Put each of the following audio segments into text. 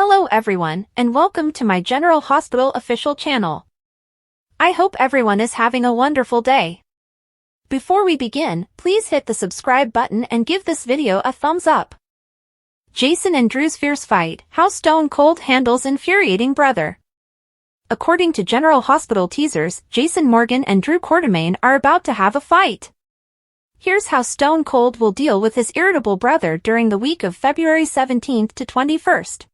Hello everyone, and welcome to my General Hospital official channel. I hope everyone is having a wonderful day. Before we begin, please hit the subscribe button and give this video a thumbs up. Jason and Drew's fierce fight, how Stone Cold handles infuriating brother. According to General Hospital teasers, Jason Morgan and Drew Quartermaine are about to have a fight. Here's how Stone Cold will deal with his irritable brother during the week of February 17th to 21st.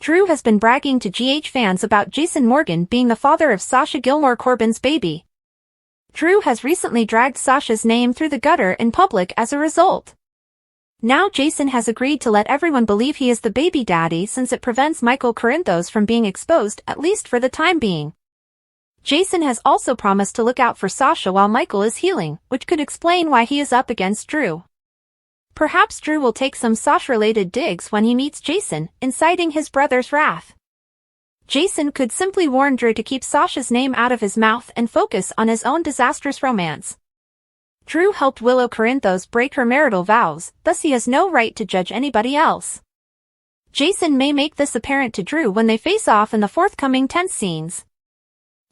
Drew has been bragging to GH fans about Jason Morgan being the father of Sasha Gilmore Corbin's baby. Drew has recently dragged Sasha's name through the gutter in public as a result. Now Jason has agreed to let everyone believe he is the baby daddy since it prevents Michael Corinthos from being exposed, at least for the time being. Jason has also promised to look out for Sasha while Michael is healing, which could explain why he is up against Drew. Perhaps Drew will take some Sasha-related digs when he meets Jason, inciting his brother's wrath. Jason could simply warn Drew to keep Sasha's name out of his mouth and focus on his own disastrous romance. Drew helped Willow Corinthos break her marital vows, thus he has no right to judge anybody else. Jason may make this apparent to Drew when they face off in the forthcoming tense scenes.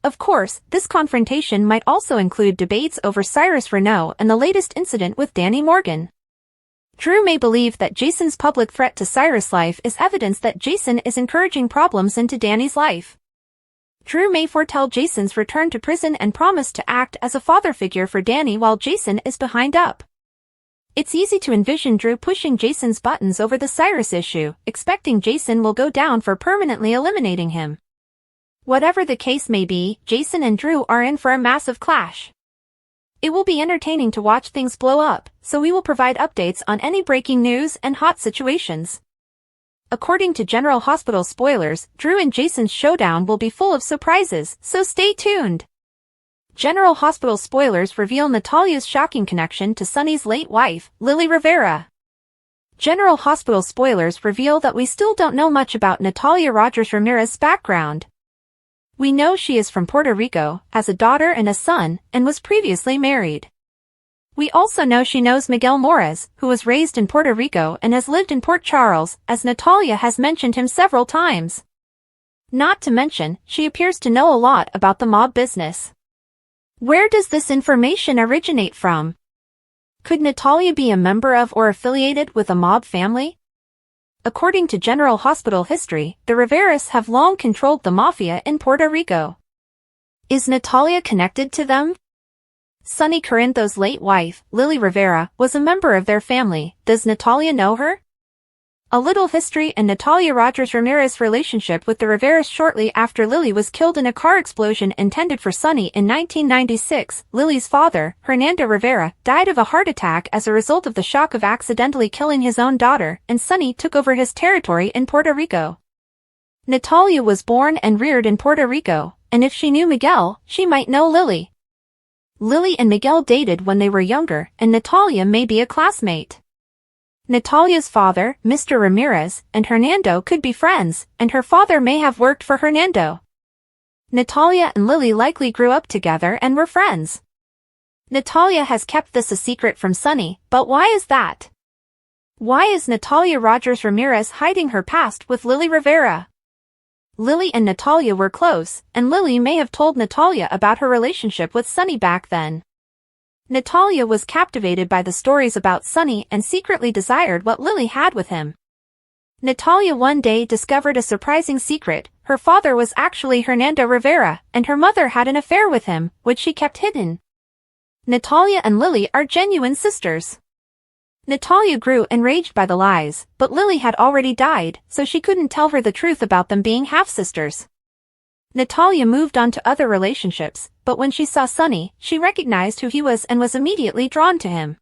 Of course, this confrontation might also include debates over Cyrus Renaud and the latest incident with Danny Morgan. Drew may believe that Jason's public threat to Cyrus' life is evidence that Jason is encouraging problems into Danny's life. Drew may foretell Jason's return to prison and promise to act as a father figure for Danny while Jason is behind up. It's easy to envision Drew pushing Jason's buttons over the Cyrus issue, expecting Jason will go down for permanently eliminating him. Whatever the case may be, Jason and Drew are in for a massive clash. It will be entertaining to watch things blow up, so we will provide updates on any breaking news and hot situations. According to General Hospital spoilers, Drew and Jason's showdown will be full of surprises, so stay tuned. General Hospital spoilers reveal Natalia's shocking connection to Sonny's late wife, Lily Rivera. General Hospital spoilers reveal that we still don't know much about Natalia Rogers Ramirez's background. We know she is from Puerto Rico, has a daughter and a son, and was previously married. We also know she knows Miguel Morez, who was raised in Puerto Rico and has lived in Port Charles, as Natalia has mentioned him several times. Not to mention, she appears to know a lot about the mob business. Where does this information originate from? Could Natalia be a member of or affiliated with a mob family? According to General Hospital history, the Riveras have long controlled the mafia in Puerto Rico. Is Natalia connected to them? Sonny Corinthos' late wife, Lily Rivera, was a member of their family. Does Natalia know her? A little history and Natalia Rogers Ramirez's relationship with the Riveras. Shortly after Lily was killed in a car explosion intended for Sonny in 1996, Lily's father, Hernando Rivera, died of a heart attack as a result of the shock of accidentally killing his own daughter, and Sonny took over his territory in Puerto Rico. Natalia was born and reared in Puerto Rico, and if she knew Miguel, she might know Lily. Lily and Miguel dated when they were younger, and Natalia may be a classmate. Natalia's father, Mr. Ramirez, and Hernando could be friends, and her father may have worked for Hernando. Natalia and Lily likely grew up together and were friends. Natalia has kept this a secret from Sonny, but why is that? Why is Natalia Rogers Ramirez hiding her past with Lily Rivera? Lily and Natalia were close, and Lily may have told Natalia about her relationship with Sonny back then. Natalia was captivated by the stories about Sonny and secretly desired what Lily had with him. Natalia one day discovered a surprising secret: her father was actually Hernando Rivera, and her mother had an affair with him, which she kept hidden. Natalia and Lily are genuine sisters. Natalia grew enraged by the lies, but Lily had already died, so she couldn't tell her the truth about them being half-sisters. Natalia moved on to other relationships, but when she saw Sonny, she recognized who he was and was immediately drawn to him.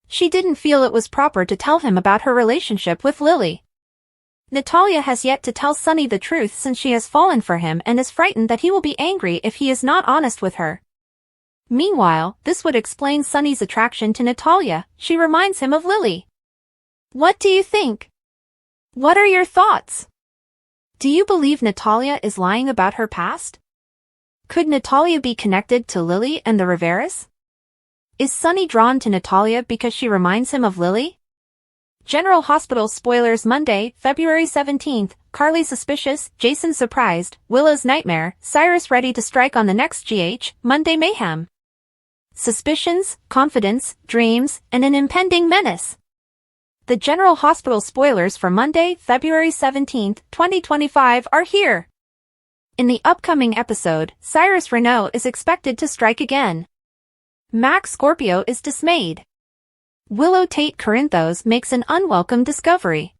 She didn't feel it was proper to tell him about her relationship with Lily. Natalia has yet to tell Sonny the truth since she has fallen for him and is frightened that he will be angry if he is not honest with her. Meanwhile, this would explain Sonny's attraction to Natalia. She reminds him of Lily. What do you think? What are your thoughts? Do you believe Natalia is lying about her past? Could Natalia be connected to Lily and the Riveras? Is Sonny drawn to Natalia because she reminds him of Lily? General Hospital spoilers Monday, February 17th, Carly suspicious, Jason surprised, Willow's nightmare, Cyrus ready to strike on the next Monday mayhem. Suspicions, confidence, dreams, and an impending menace. The General Hospital spoilers for Monday, February 17th, 2025 are here. In the upcoming episode, Cyrus Renault is expected to strike again. Max Scorpio is dismayed. Willow Tate Corinthos makes an unwelcome discovery.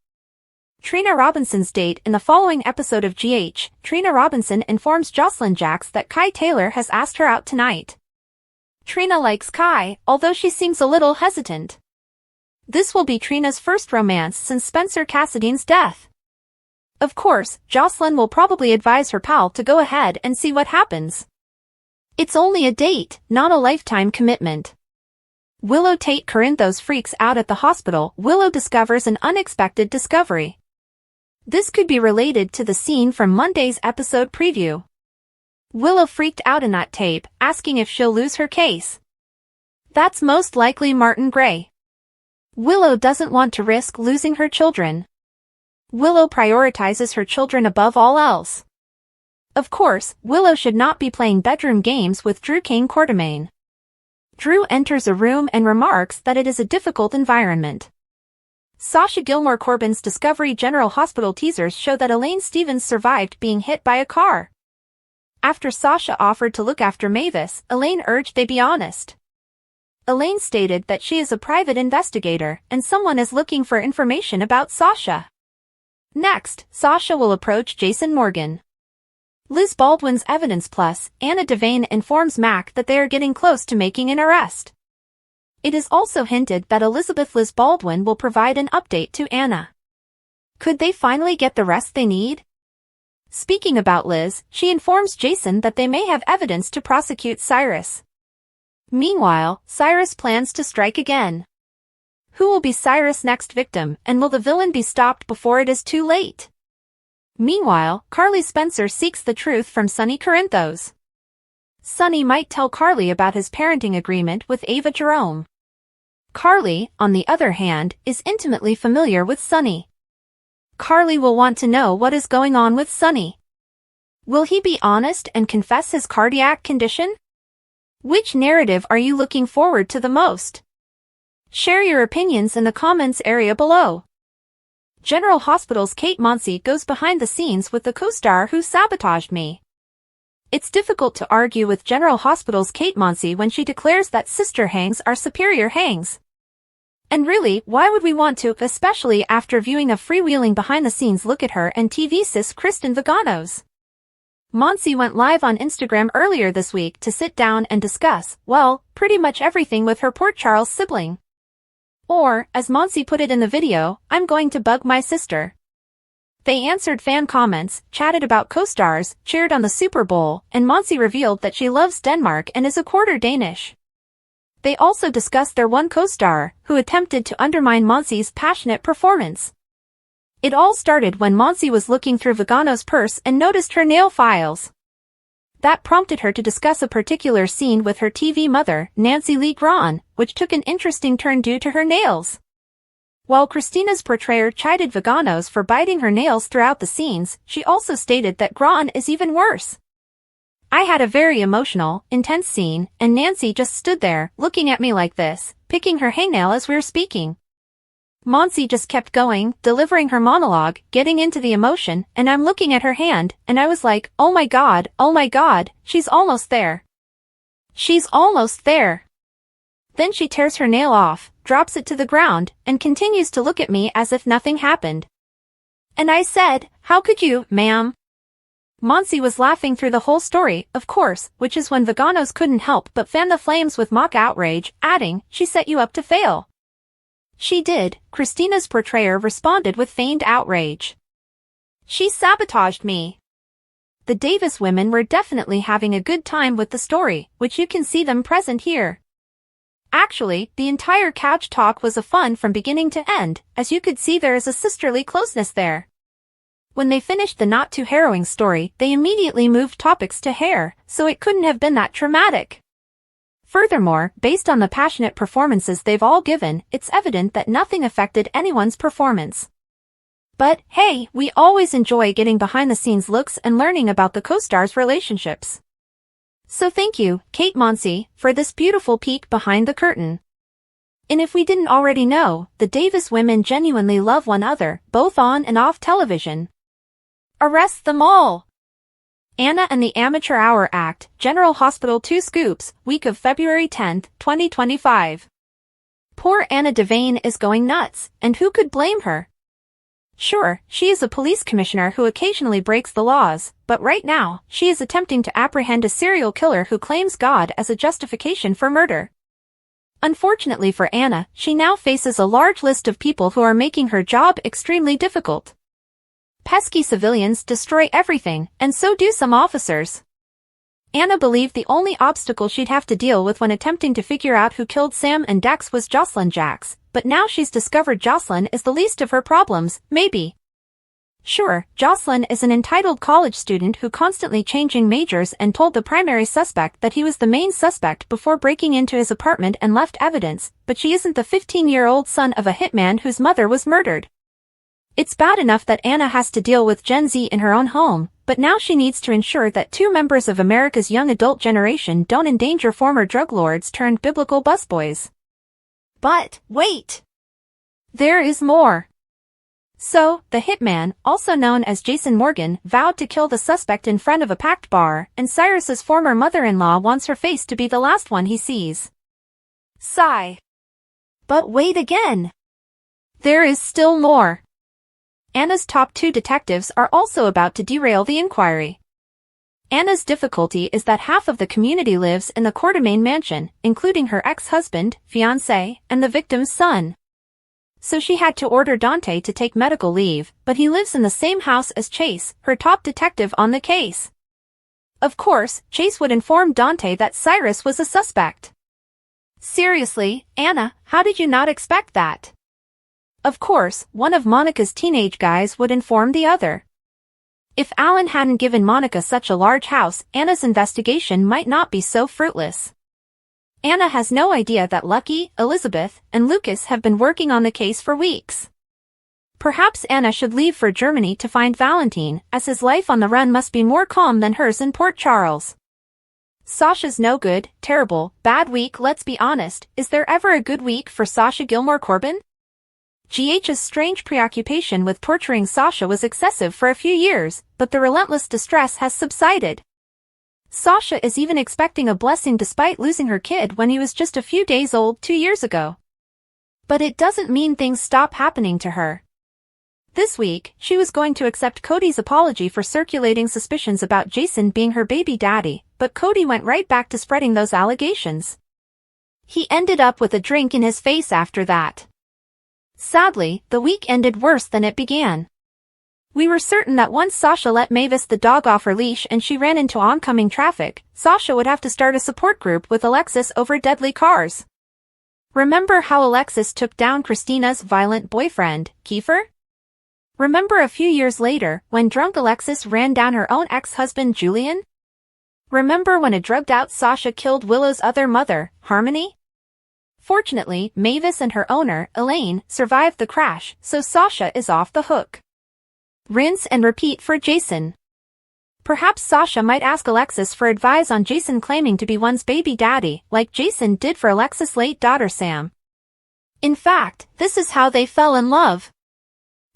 Trina Robinson's date in the following episode of Trina Robinson informs Jocelyn Jacks that Kai Taylor has asked her out tonight. Trina likes Kai, although she seems a little hesitant. This will be Trina's first romance since Spencer Cassidy's death. Of course, Jocelyn will probably advise her pal to go ahead and see what happens. It's only a date, not a lifetime commitment. Willow Tate Corinthos freaks out at the hospital. Willow discovers an unexpected discovery. This could be related to the scene from Monday's episode preview. Willow freaked out in that tape, asking if she'll lose her case. That's most likely Martin Gray. Willow doesn't want to risk losing her children. Willow prioritizes her children above all else. Of course, Willow should not be playing bedroom games with Drew Kane Quartermain. Drew enters a room and remarks that it is a difficult environment. Sasha Gilmore Corbin's Discovery General Hospital teasers show that Elaine Stevens survived being hit by a car. After Sasha offered to look after Mavis, Elaine urged they be honest. Elaine stated that she is a private investigator and someone is looking for information about Sasha. Next, Sasha will approach Jason Morgan. Liz Baldwin's Evidence Plus, Anna Devane informs Mac that they are getting close to making an arrest. It is also hinted that Elizabeth Liz Baldwin will provide an update to Anna. Could they finally get the rest they need? Speaking about Liz, she informs Jason that they may have evidence to prosecute Cyrus. Meanwhile, Cyrus plans to strike again. Who will be Cyrus' next victim, and will the villain be stopped before it is too late? Meanwhile, Carly Spencer seeks the truth from Sonny Corinthos. Sonny might tell Carly about his parenting agreement with Ava Jerome. Carly, on the other hand, is intimately familiar with Sonny. Carly will want to know what is going on with Sonny. Will he be honest and confess his cardiac condition? Which narrative are you looking forward to the most? Share your opinions in the comments area below. General Hospital's Kate Monsey goes behind the scenes with the co-star who sabotaged me. It's difficult to argue with General Hospital's Kate Monsey when she declares that sister hangs are superior hangs. And really, why would we want to, especially after viewing a freewheeling behind-the-scenes look at her and TV sis Kristen Vaganos? Monsey went live on Instagram earlier this week to sit down and discuss, well, pretty much everything with her Port Charles sibling. Or, as Monsey put it in the video, I'm going to bug my sister. They answered fan comments, chatted about co-stars, cheered on the Super Bowl, and Monsey revealed that she loves Denmark and is a quarter Danish. They also discussed their one co-star, who attempted to undermine Monsey's passionate performance. It all started when Monsey was looking through Vaganos' purse and noticed her nail files. That prompted her to discuss a particular scene with her TV mother, Nancy Lee Grahn, which took an interesting turn due to her nails. While Christina's portrayer chided Vaganos for biting her nails throughout the scenes, she also stated that Grahn is even worse. I had a very emotional, intense scene, and Nancy just stood there, looking at me like this, picking her hangnail as we were speaking. Monsey just kept going, delivering her monologue, getting into the emotion, and I'm looking at her hand, and I was like, oh my god, she's almost there. She's almost there. Then she tears her nail off, drops it to the ground, and continues to look at me as if nothing happened. And I said, how could you, ma'am? Monsey was laughing through the whole story, of course, which is when Vaganos couldn't help but fan the flames with mock outrage, adding, she set you up to fail. She did, Christina's portrayer responded with feigned outrage. She sabotaged me. The Davis women were definitely having a good time with the story, which you can see them present here. Actually, the entire couch talk was a fun from beginning to end, as you could see there is a sisterly closeness there. When they finished the not-too-harrowing story, they immediately moved topics to hair, so it couldn't have been that traumatic. Furthermore, based on the passionate performances they've all given, it's evident that nothing affected anyone's performance. But, hey, we always enjoy getting behind-the-scenes looks and learning about the co-stars' relationships. So thank you, Kate Monsey, for this beautiful peek behind the curtain. And if we didn't already know, the Davis women genuinely love one another, both on and off television. Arrest them all! Anna and the Amateur Hour Act, General Hospital 2 Scoops, week of February 10, 2025. Poor Anna Devane is going nuts, and who could blame her? Sure, she is a police commissioner who occasionally breaks the laws, but right now, she is attempting to apprehend a serial killer who claims God as a justification for murder. Unfortunately for Anna, she now faces a large list of people who are making her job extremely difficult. Pesky civilians destroy everything, and so do some officers. Anna believed the only obstacle she'd have to deal with when attempting to figure out who killed Sam and Dex was Jocelyn Jacks, but now she's discovered Jocelyn is the least of her problems, maybe. Sure, Jocelyn is an entitled college student who constantly changing majors and told the primary suspect that he was the main suspect before breaking into his apartment and left evidence, but she isn't the 15-year-old son of a hitman whose mother was murdered. It's bad enough that Anna has to deal with Gen Z in her own home, but now she needs to ensure that two members of America's young adult generation don't endanger former drug lords turned biblical busboys. But, wait! There is more. So, the hitman, also known as Jason Morgan, vowed to kill the suspect in front of a packed bar, and Cyrus's former mother-in-law wants her face to be the last one he sees. Sigh. But wait again! There is still more. Anna's top two detectives are also about to derail the inquiry. Anna's difficulty is that half of the community lives in the Quartermain mansion, including her ex-husband, fiancé, and the victim's son. So she had to order Dante to take medical leave, but he lives in the same house as Chase, her top detective on the case. Of course, Chase would inform Dante that Cyrus was a suspect. Seriously, Anna, how did you not expect that? Of course, one of Monica's teenage guys would inform the other. If Alan hadn't given Monica such a large house, Anna's investigation might not be so fruitless. Anna has no idea that Lucky, Elizabeth, and Lucas have been working on the case for weeks. Perhaps Anna should leave for Germany to find Valentine, as his life on the run must be more calm than hers in Port Charles. Sasha's no good, terrible, bad week. Let's be honest, is there ever a good week for Sasha Gilmore Corbin? GH's strange preoccupation with torturing Sasha was excessive for a few years, but the relentless distress has subsided. Sasha is even expecting a blessing despite losing her kid when he was just a few days old 2 years ago. But it doesn't mean things stop happening to her. This week, she was going to accept Cody's apology for circulating suspicions about Jason being her baby daddy, but Cody went right back to spreading those allegations. He ended up with a drink in his face after that. Sadly, the week ended worse than it began. We were certain that once Sasha let Mavis the dog off her leash and she ran into oncoming traffic, Sasha would have to start a support group with Alexis over deadly cars. Remember how Alexis took down Christina's violent boyfriend, Kiefer? Remember a few years later, when drunk Alexis ran down her own ex-husband Julian? Remember when a drugged-out Sasha killed Willow's other mother, Harmony? Fortunately, Mavis and her owner, Elaine, survived the crash, so Sasha is off the hook. Rinse and repeat for Jason. Perhaps Sasha might ask Alexis for advice on Jason claiming to be one's baby daddy, like Jason did for Alexis' late daughter Sam. In fact, this is how they fell in love.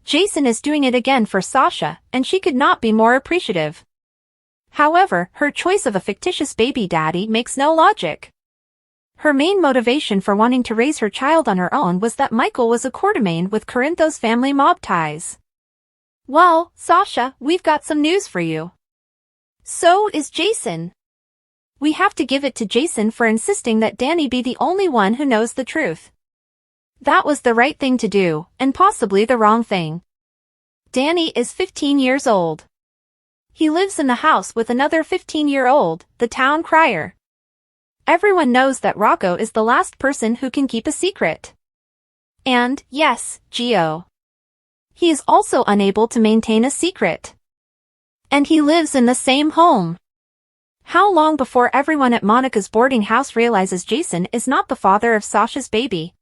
Jason is doing it again for Sasha, and she could not be more appreciative. However, her choice of a fictitious baby daddy makes no logic. Her main motivation for wanting to raise her child on her own was that Michael was a Quartermain with Corinthos family mob ties. Well, Sasha, we've got some news for you. So is Jason. We have to give it to Jason for insisting that Danny be the only one who knows the truth. That was the right thing to do, and possibly the wrong thing. Danny is 15 years old. He lives in the house with another 15-year-old, the town crier. Everyone knows that Rocco is the last person who can keep a secret. And, yes, Gio. He is also unable to maintain a secret. And he lives in the same home. How long before everyone at Monica's boarding house realizes Jason is not the father of Sasha's baby?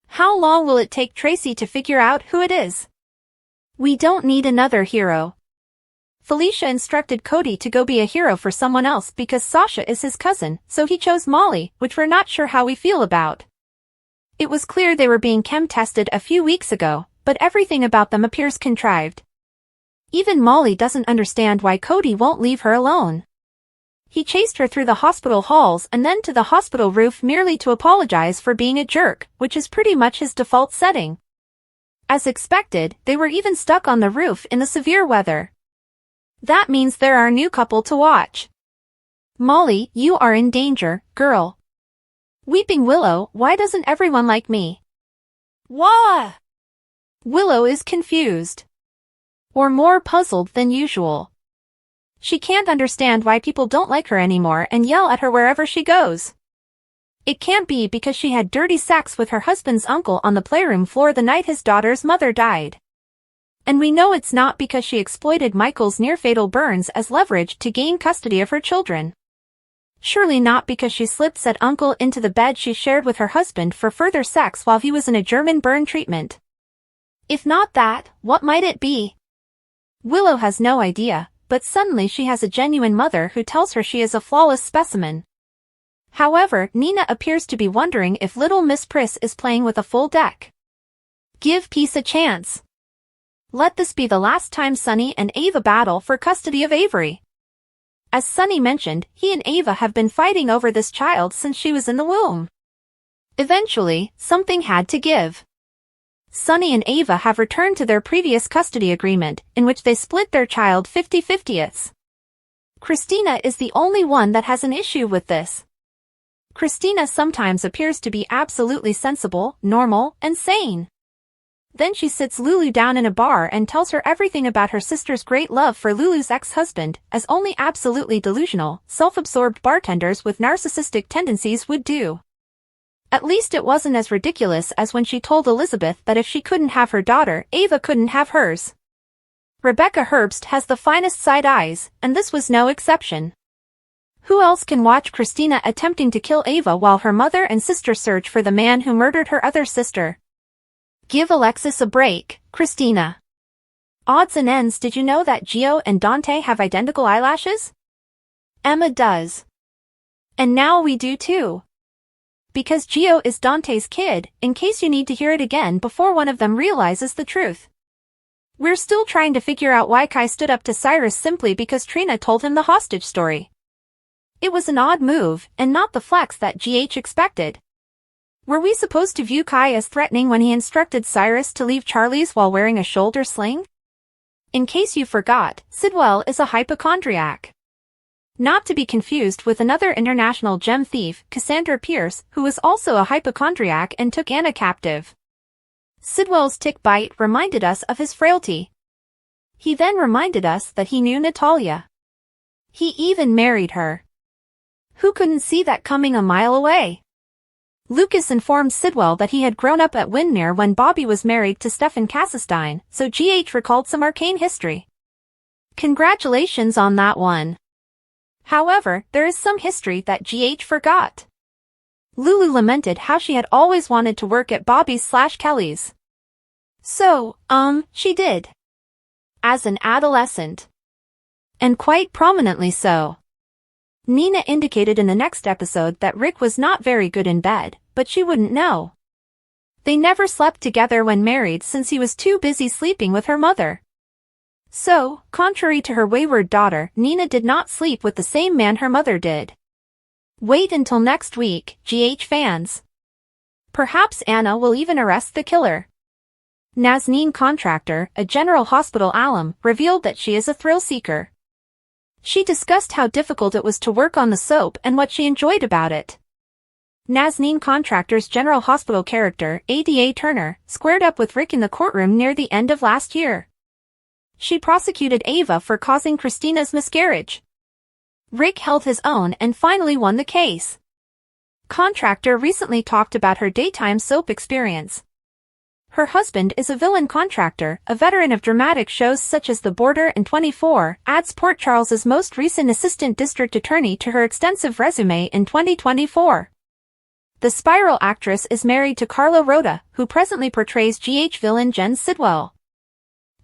How long will it take Tracy to figure out who it is? We don't need another hero. Felicia instructed Cody to go be a hero for someone else because Sasha is his cousin, so he chose Molly, which we're not sure how we feel about. It was clear they were being chem-tested a few weeks ago, but everything about them appears contrived. Even Molly doesn't understand why Cody won't leave her alone. He chased her through the hospital halls and then to the hospital roof merely to apologize for being a jerk, which is pretty much his default setting. As expected, they were even stuck on the roof in the severe weather. That means they're our new couple to watch. Molly, you are in danger, girl. Weeping Willow, why doesn't everyone like me? Wah! Willow is confused. Or more puzzled than usual. She can't understand why people don't like her anymore and yell at her wherever she goes. It can't be because she had dirty sex with her husband's uncle on the playroom floor the night his daughter's mother died. And we know it's not because she exploited Michael's near-fatal burns as leverage to gain custody of her children. Surely not because she slipped said uncle into the bed she shared with her husband for further sex while he was in a German burn treatment. If not that, what might it be? Willow has no idea, but suddenly she has a genuine mother who tells her she is a flawless specimen. However, Nina appears to be wondering if little Miss Priss is playing with a full deck. Give peace a chance. Let this be the last time Sunny and Ava battle for custody of Avery. As Sunny mentioned, he and Ava have been fighting over this child since she was in the womb. Eventually, something had to give. Sunny and Ava have returned to their previous custody agreement, in which they split their child 50-50ths. Christina is the only one that has an issue with this. Christina sometimes appears to be absolutely sensible, normal, and sane. Then she sits Lulu down in a bar and tells her everything about her sister's great love for Lulu's ex-husband, as only absolutely delusional, self-absorbed bartenders with narcissistic tendencies would do. At least it wasn't as ridiculous as when she told Elizabeth that if she couldn't have her daughter, Ava couldn't have hers. Rebecca Herbst has the finest side eyes, and this was no exception. Who else can watch Christina attempting to kill Ava while her mother and sister search for the man who murdered her other sister? Give Alexis a break, Christina. Odds and ends, did you know that Gio and Dante have identical eyelashes? Emma does. And now we do too. Because Gio is Dante's kid, in case you need to hear it again before one of them realizes the truth. We're still trying to figure out why Kai stood up to Cyrus simply because Trina told him the hostage story. It was an odd move, and not the flex that GH expected. Were we supposed to view Kai as threatening when he instructed Cyrus to leave Charlie's while wearing a shoulder sling? In case you forgot, Sidwell is a hypochondriac. Not to be confused with another international gem thief, Cassandra Pierce, who was also a hypochondriac and took Anna captive. Sidwell's tick bite reminded us of his frailty. He then reminded us that he knew Natalia. He even married her. Who couldn't see that coming a mile away? Lucas informed Sidwell that he had grown up at Windermere when Bobby was married to Stefan Kassenstein, so GH recalled some arcane history. Congratulations on that one. However, there is some history that GH forgot. Lulu lamented how she had always wanted to work at Bobby's/Kelly's. So, she did. As an adolescent. And quite prominently so. Nina indicated in the next episode that Rick was not very good in bed, but she wouldn't know. They never slept together when married since he was too busy sleeping with her mother. So, contrary to her wayward daughter, Nina did not sleep with the same man her mother did. Wait until next week, GH fans. Perhaps Anna will even arrest the killer. Nazneen Contractor, a General Hospital alum, revealed that she is a thrill seeker. She discussed how difficult it was to work on the soap and what she enjoyed about it. Nazneen Contractor's General Hospital character, Ada Turner, squared up with Rick in the courtroom near the end of last year. She prosecuted Ava for causing Christina's miscarriage. Rick held his own and finally won the case. Contractor recently talked about her daytime soap experience. Her husband is a villain contractor, a veteran of dramatic shows such as The Border and 24, adds Port Charles's most recent assistant district attorney to her extensive resume in 2024. The Spiral actress is married to Carlo Rota, who presently portrays GH villain Jen Sidwell.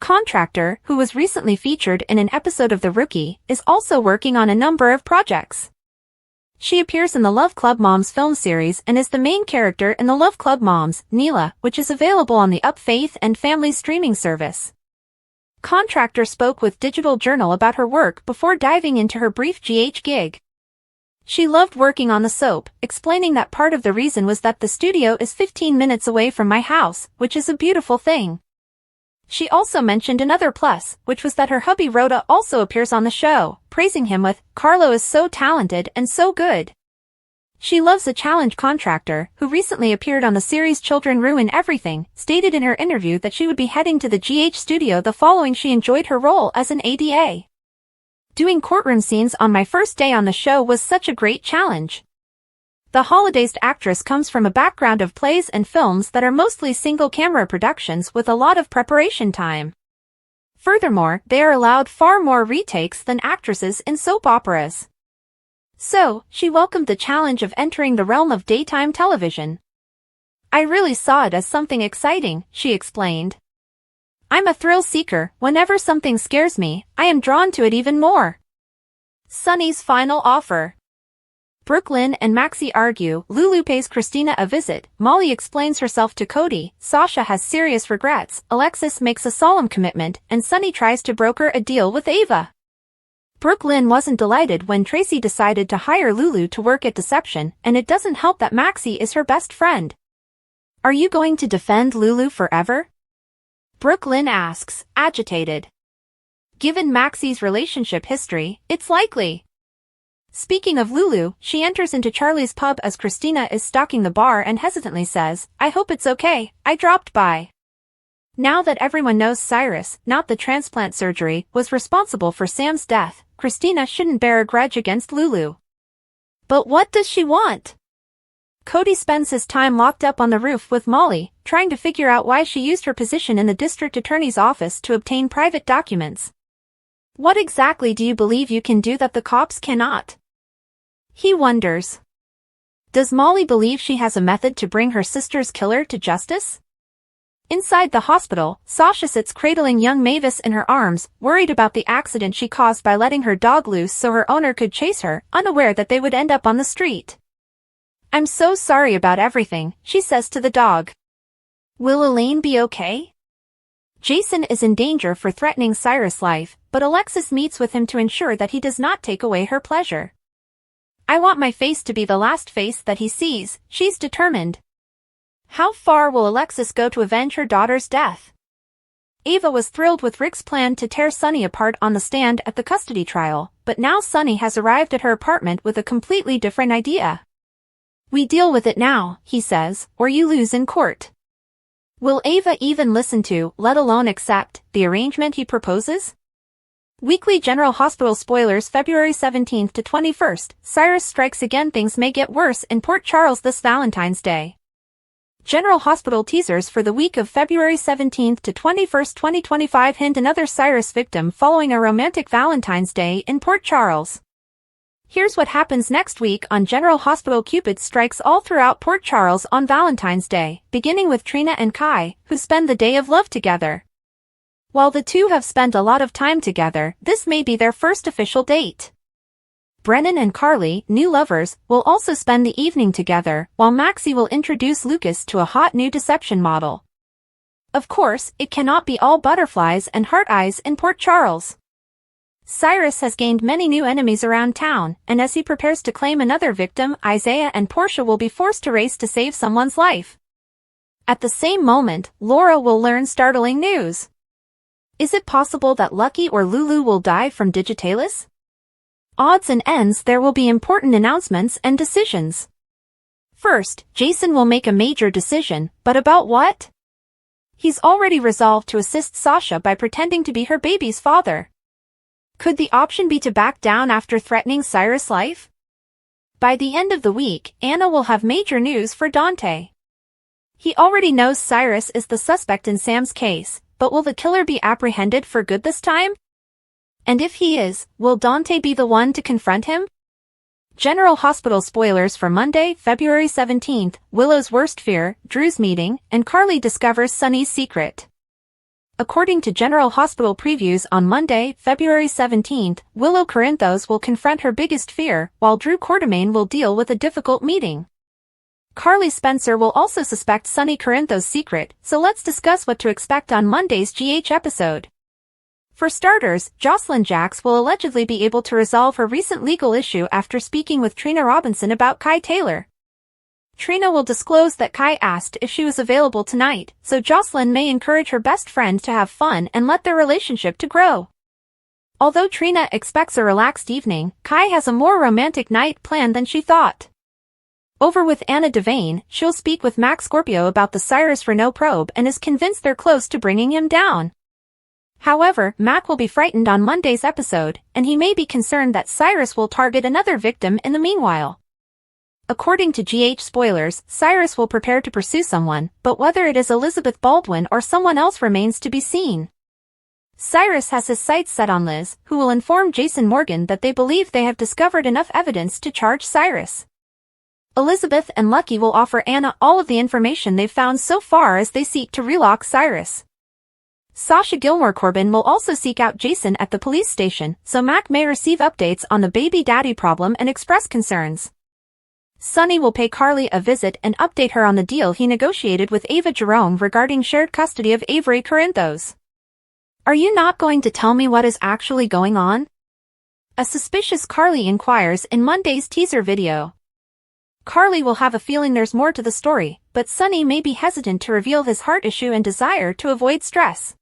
Contractor, who was recently featured in an episode of The Rookie, is also working on a number of projects. She appears in the Love Club Moms film series and is the main character in the Love Club Moms, Neela, which is available on the Up Faith and Family streaming service. Contractor spoke with Digital Journal about her work before diving into her brief GH gig. She loved working on the soap, explaining that part of the reason was that the studio is 15 minutes away from my house, which is a beautiful thing. She also mentioned another plus, which was that her hubby Rhoda also appears on the show, praising him with, "Carlo is so talented and so good." She loves a challenge. Contractor, who recently appeared on the series Children Ruin Everything, stated in her interview that she would be heading to the GH studio the following. She enjoyed her role as an ADA. "Doing courtroom scenes on my first day on the show was such a great challenge." The holidays actress comes from a background of plays and films that are mostly single-camera productions with a lot of preparation time. Furthermore, they are allowed far more retakes than actresses in soap operas. So, she welcomed the challenge of entering the realm of daytime television. "I really saw it as something exciting," she explained. "I'm a thrill seeker. Whenever something scares me, I am drawn to it even more." Sunny's final offer. Brooklyn and Maxie argue, Lulu pays Christina a visit, Molly explains herself to Cody, Sasha has serious regrets, Alexis makes a solemn commitment, and Sunny tries to broker a deal with Ava. Brooklyn wasn't delighted when Tracy decided to hire Lulu to work at Deception, and it doesn't help that Maxie is her best friend. "Are you going to defend Lulu forever?" Brooklyn asks, agitated. Given Maxie's relationship history, it's likely. Speaking of Lulu, she enters into Charlie's pub as Christina is stocking the bar and hesitantly says, "I hope it's okay, I dropped by." Now that everyone knows Cyrus, not the transplant surgery, was responsible for Sam's death, Christina shouldn't bear a grudge against Lulu. But what does she want? Cody spends his time locked up on the roof with Molly, trying to figure out why she used her position in the district attorney's office to obtain private documents. What exactly do you believe you can do that the cops cannot? He wonders. Does Molly believe she has a method to bring her sister's killer to justice? Inside the hospital, Sasha sits cradling young Mavis in her arms, worried about the accident she caused by letting her dog loose so her owner could chase her, unaware that they would end up on the street. "I'm so sorry about everything," she says to the dog. "Will Elaine be okay?" Jason is in danger for threatening Cyrus' life, but Alexis meets with him to ensure that he does not take away her pleasure. "I want my face to be the last face that he sees," she's determined. How far will Alexis go to avenge her daughter's death? Ava was thrilled with Rick's plan to tear Sunny apart on the stand at the custody trial, but now Sunny has arrived at her apartment with a completely different idea. "We deal with it now," he says, "or you lose in court." Will Ava even listen to, let alone accept, the arrangement he proposes? Weekly General Hospital spoilers February 17th to 21st, Cyrus strikes again. Things may get worse in Port Charles this Valentine's Day. General Hospital teasers for the week of February 17th to 21st, 2025 hint another Cyrus victim following a romantic Valentine's Day in Port Charles. Here's what happens next week on General Hospital. Cupid strikes all throughout Port Charles on Valentine's Day, beginning with Trina and Kai, who spend the day of love together. While the two have spent a lot of time together, this may be their first official date. Brennan and Carly, new lovers, will also spend the evening together, while Maxie will introduce Lucas to a hot new Deception model. Of course, it cannot be all butterflies and heart eyes in Port Charles. Cyrus has gained many new enemies around town, and as he prepares to claim another victim, Isaiah and Portia will be forced to race to save someone's life. At the same moment, Laura will learn startling news. Is it possible that Lucky or Lulu will die from Digitalis? Odds and ends, there will be important announcements and decisions. First, Jason will make a major decision, but about what? He's already resolved to assist Sasha by pretending to be her baby's father. Could the option be to back down after threatening Cyrus' life? By the end of the week, Anna will have major news for Dante. He already knows Cyrus is the suspect in Sam's case, but will the killer be apprehended for good this time? And if he is, will Dante be the one to confront him? General Hospital spoilers for Monday, February 17th, Willow's worst fear, Drew's meeting, and Carly discovers Sonny's secret. According to General Hospital previews on Monday, February 17th, Willow Corinthos will confront her biggest fear, while Drew Quartermain will deal with a difficult meeting. Carly Spencer will also suspect Sonny Corinthos' secret, so let's discuss what to expect on Monday's GH episode. For starters, Jocelyn Jacks will allegedly be able to resolve her recent legal issue after speaking with Trina Robinson about Kai Taylor. Trina will disclose that Kai asked if she was available tonight, so Jocelyn may encourage her best friend to have fun and let their relationship to grow. Although Trina expects a relaxed evening, Kai has a more romantic night planned than she thought. Over with Anna Devane, she'll speak with Mac Scorpio about the Cyrus Renault probe and is convinced they're close to bringing him down. However, Mac will be frightened on Monday's episode, and he may be concerned that Cyrus will target another victim in the meanwhile. According to GH spoilers, Cyrus will prepare to pursue someone, but whether it is Elizabeth Baldwin or someone else remains to be seen. Cyrus has his sights set on Liz, who will inform Jason Morgan that they believe they have discovered enough evidence to charge Cyrus. Elizabeth and Lucky will offer Anna all of the information they've found so far as they seek to relock Cyrus. Sasha Gilmore Corbin will also seek out Jason at the police station, so Mac may receive updates on the baby daddy problem and express concerns. Sonny will pay Carly a visit and update her on the deal he negotiated with Ava Jerome regarding shared custody of Avery Corinthos. Are you not going to tell me what is actually going on? A suspicious Carly inquires in Monday's teaser video. Carly will have a feeling there's more to the story, but Sonny may be hesitant to reveal his heart issue and desire to avoid stress.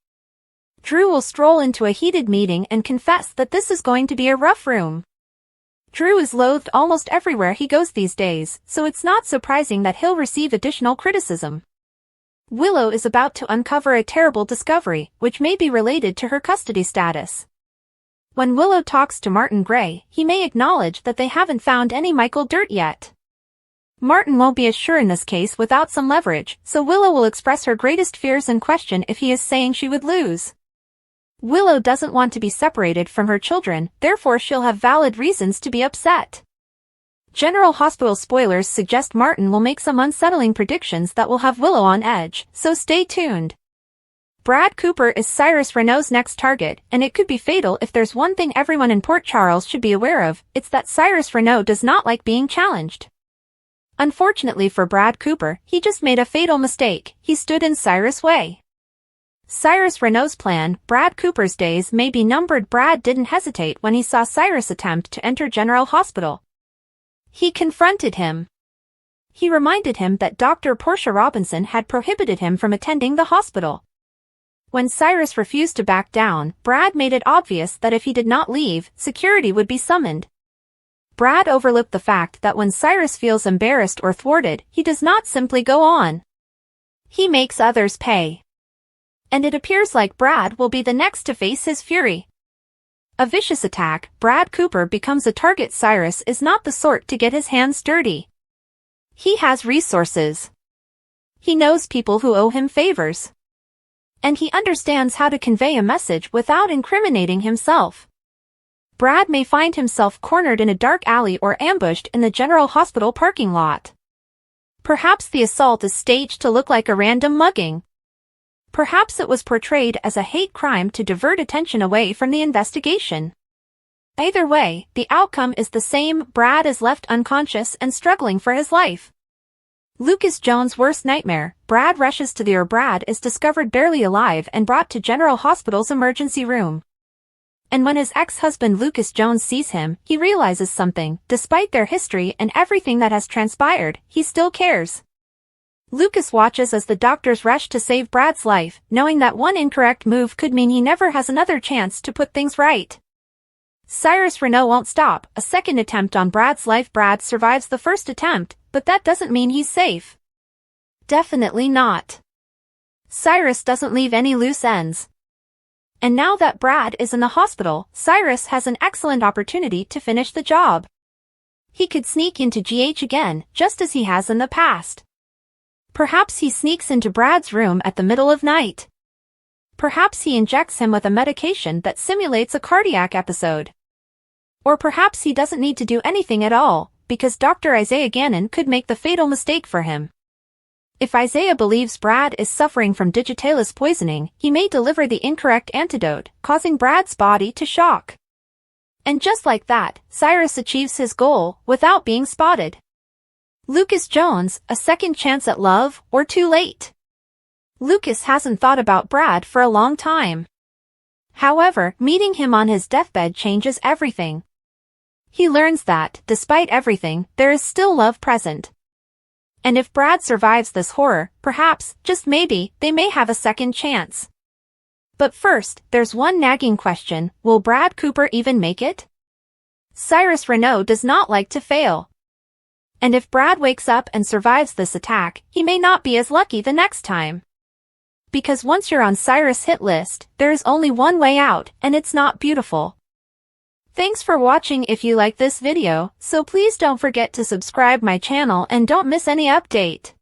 Drew will stroll into a heated meeting and confess that this is going to be a rough room. Drew is loathed almost everywhere he goes these days, so it's not surprising that he'll receive additional criticism. Willow is about to uncover a terrible discovery, which may be related to her custody status. When Willow talks to Martin Gray, he may acknowledge that they haven't found any Michael dirt yet. Martin won't be as sure in this case without some leverage, so Willow will express her greatest fears and question if he is saying she would lose. Willow doesn't want to be separated from her children, therefore she'll have valid reasons to be upset. General Hospital spoilers suggest Martin will make some unsettling predictions that will have Willow on edge, so stay tuned. Brad Cooper is Cyrus Renault's next target, and it could be fatal if there's one thing everyone in Port Charles should be aware of, it's that Cyrus Renault does not like being challenged. Unfortunately for Brad Cooper, he just made a fatal mistake, he stood in Cyrus' way. Cyrus Renault's plan, Brad Cooper's days may be numbered. Brad didn't hesitate when he saw Cyrus attempt to enter General Hospital. He confronted him. He reminded him that Dr. Portia Robinson had prohibited him from attending the hospital. When Cyrus refused to back down, Brad made it obvious that if he did not leave, security would be summoned. Brad overlooked the fact that when Cyrus feels embarrassed or thwarted, he does not simply go on. He makes others pay. And it appears like Brad will be the next to face his fury. A vicious attack, Brad Cooper becomes a target. Cyrus is not the sort to get his hands dirty. He has resources. He knows people who owe him favors. And he understands how to convey a message without incriminating himself. Brad may find himself cornered in a dark alley or ambushed in the General Hospital parking lot. Perhaps the assault is staged to look like a random mugging. Perhaps it was portrayed as a hate crime to divert attention away from the investigation. Either way, the outcome is the same. Brad is left unconscious and struggling for his life. Lucas Jones' worst nightmare, Brad rushes to the Brad is discovered barely alive and brought to General Hospital's emergency room. And when his ex-husband Lucas Jones sees him, he realizes something. Despite their history and everything that has transpired, he still cares. Lucas watches as the doctors rush to save Brad's life, knowing that one incorrect move could mean he never has another chance to put things right. Cyrus Renault won't stop. A second attempt on Brad's life. Brad survives the first attempt, but that doesn't mean he's safe. Definitely not. Cyrus doesn't leave any loose ends. And now that Brad is in the hospital, Cyrus has an excellent opportunity to finish the job. He could sneak into GH again, just as he has in the past. Perhaps he sneaks into Brad's room at the middle of night. Perhaps he injects him with a medication that simulates a cardiac episode. Or perhaps he doesn't need to do anything at all, because Dr. Isaiah Gannon could make the fatal mistake for him. If Isaiah believes Brad is suffering from digitalis poisoning, he may deliver the incorrect antidote, causing Brad's body to shock. And just like that, Cyrus achieves his goal without being spotted. Lucas Jones, a second chance at love, or too late? Lucas hasn't thought about Brad for a long time. However, meeting him on his deathbed changes everything. He learns that, despite everything, there is still love present. And if Brad survives this horror, perhaps, just maybe, they may have a second chance. But first, there's one nagging question: will Brad Cooper even make it? Cyrus Renaud does not like to fail. And if Brad wakes up and survives this attack, he may not be as lucky the next time. Because once you're on Cyrus' hit list, there is only one way out, and it's not beautiful. Thanks for watching. If you like this video, so please don't forget to subscribe my channel and don't miss any update.